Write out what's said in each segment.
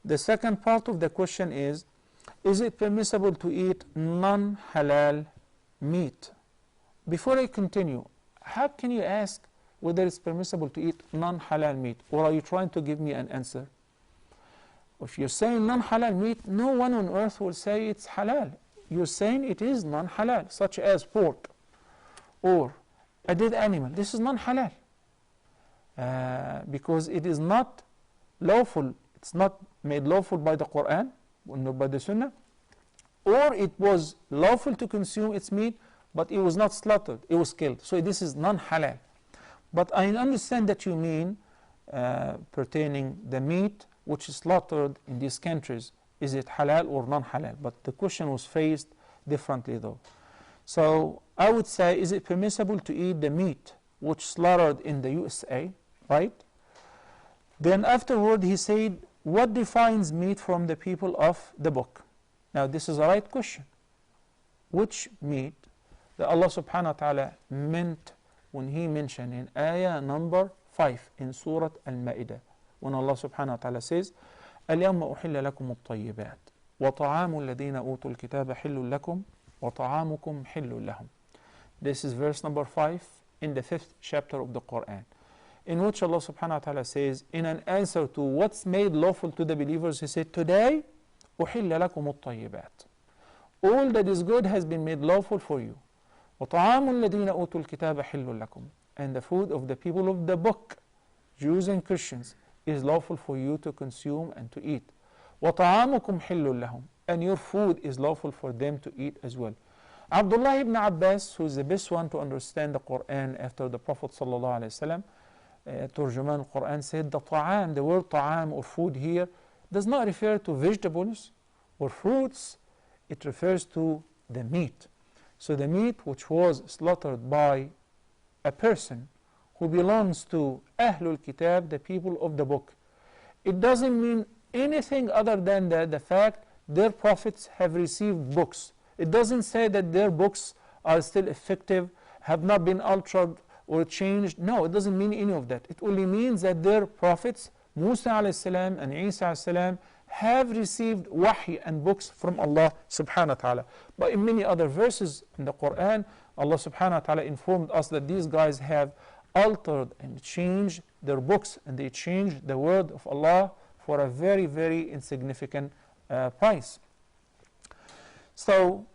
The second part of the question is it permissible to eat non-halal meat? Before I continue, how can you ask whether it's permissible to eat non-halal meat? Or are you trying to give me an answer? If you're saying non-halal meat, no one on earth will say it's halal. You're saying it is non-halal, such as pork or a dead animal. This is non-halal because it is not lawful. It's not made lawful by the Quran nor by the Sunnah, or it was lawful to consume its meat, but it was not slaughtered, it was killed. So this is non-halal. But I understand that you mean pertaining the meat which is slaughtered in these countries, is it halal or non-halal? But the question was phrased differently though. So I would say, is it permissible to eat the meat which slaughtered in the USA, right? Then afterward he said, what defines meat from the people of the book? Now this is the right question. Which meat that Allah subhanahu wa ta'ala meant when he mentioned in ayah number 5 in Surah Al-Ma'idah, when Allah subhanahu wa ta'ala says, اليوم أحل لكم الطيبات وطعام الذين أوتوا الكتاب حل لكم وطعامكم حل لهم. This is verse number 5 in the 5th chapter of the Quran, in which Allah subhanahu wa ta'ala says, in an answer to what's made lawful to the believers, he said, today أحل لكم الطيبات. All that is good has been made lawful for you. وطعام الذين أوتوا الكتاب حل لكم. And the food of the people of the book, Jews and Christians, is lawful for you to consume and to eat. وطعامكم حل لهم. And your food is lawful for them to eat as well. Abdullah ibn Abbas, who is the best one to understand the Quran after the Prophet sallallahu alaihi wasallam, Turjuman al-Quran, said the ta'am, the word ta'am or food here, does not refer to vegetables or fruits, it refers to the meat. So the meat which was slaughtered by a person who belongs to Ahlul Kitab, the people of the book, it doesn't mean anything other than the fact their prophets have received books. It doesn't say that their books are still effective, have not been altered or changed. No, it doesn't mean any of that. It only means that their prophets, Musa alayhi salam and Isa alayhi salam, have received wahy and books from Allah subhanahu wa ta'ala. But in many other verses in the Quran, Allah subhanahu wa ta'ala informed us that these guys have altered and changed their books, and they changed the word of Allah for a very, very insignificant price. So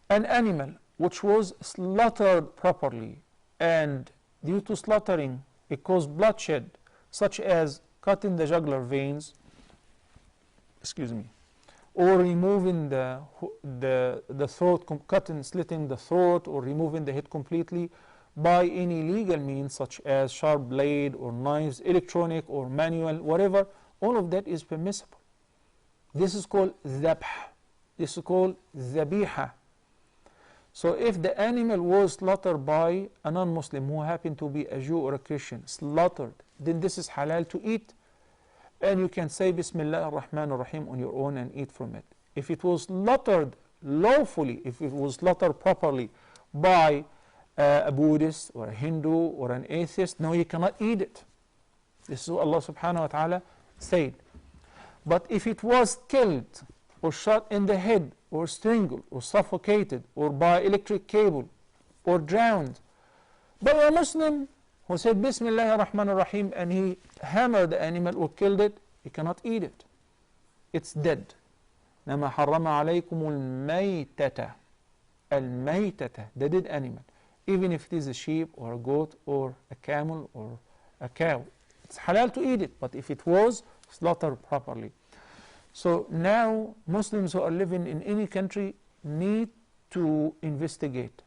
an animal which was slaughtered properly, and due to slaughtering it caused bloodshed, such as cutting the jugular veins, or removing the throat, slitting the throat, or removing the head completely by any legal means, such as sharp blade or knives, electronic or manual, whatever, all of that is permissible. This is called dhabh. This is called dhabiha. So if the animal was slaughtered by a non-Muslim who happened to be a Jew or a Christian, slaughtered, then this is halal to eat. And you can say Bismillah ar-Rahman ar-Rahim on your own and eat from it. If it was slaughtered lawfully, if it was slaughtered properly by a Buddhist or a Hindu or an atheist, no, you cannot eat it. This is what Allah subhanahu wa ta'ala said. But if it was killed or shot in the head or strangled or suffocated or by electric cable or drowned by a Muslim who said Bismillah ar-Rahman ar-Rahim and he hammered the animal or killed it, he cannot eat it. It's dead. نَمَا حَرَّمَ عَلَيْكُمُ الْمَيْتَةَ. Al-maytata, the dead animal. Even if it is a sheep or a goat or a camel or a cow, it's halal to eat it, but if it was slaughtered properly. So now Muslims who are living in any country need to investigate.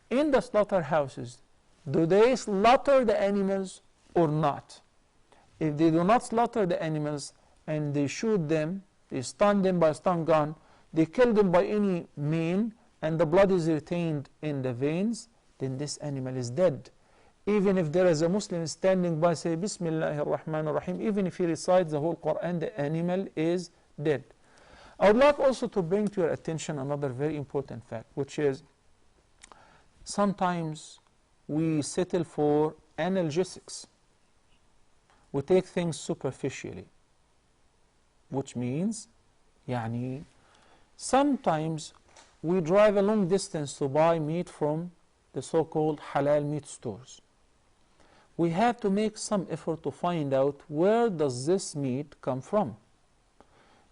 In the slaughterhouses, do they slaughter the animals or not? If they do not slaughter the animals and they shoot them, they stun them by a stun gun, they kill them by any mean, and the blood is retained in the veins, then this animal is dead. Even if there is a Muslim standing by, say Bismillah ar-Rahman ar-Rahim, even if he recites the whole Quran, the animal is dead. I would like also to bring to your attention another very important fact, which is sometimes we settle for analgesics. We take things superficially. which means يعني sometimes we drive a long distance to buy meat from the so-called halal meat stores. We have to make some effort to find out where does this meat come from,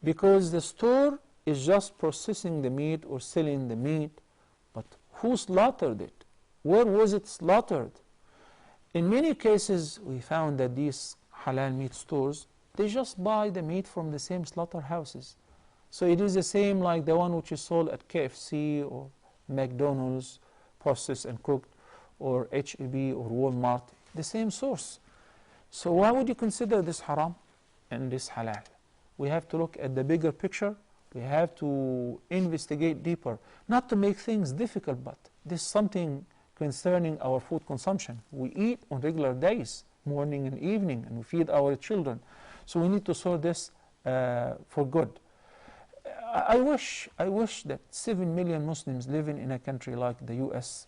because the store is just processing the meat or selling the meat, but who slaughtered it? Where was it slaughtered? In many cases, we found that these halal meat stores, they just buy the meat from the same slaughterhouses. So it is the same like the one which is sold at KFC or McDonald's, processed and cooked, or HEB or Walmart, the same source. So why would you consider this haram and this halal? We have to look at the bigger picture. We have to investigate deeper, not to make things difficult, but this is something concerning our food consumption. We eat on regular days, morning and evening, and we feed our children. So we need to solve this for good. I wish that 7 million Muslims living in a country like the US,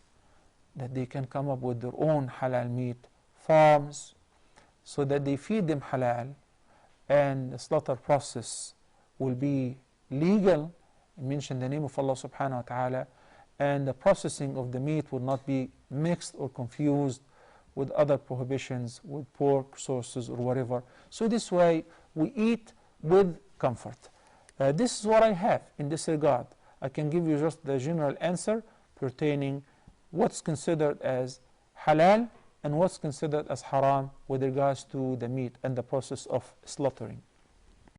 that they can come up with their own halal meat farms, so that they feed them halal, and the slaughter process will be legal, mention the name of Allah subhanahu wa ta'ala, and the processing of the meat will not be mixed or confused with other prohibitions, with pork sources or whatever. So this way we eat with comfort. This is what I have in this regard. I can give you just the general answer pertaining what's considered as halal and what's considered as haram with regards to the meat and the process of slaughtering.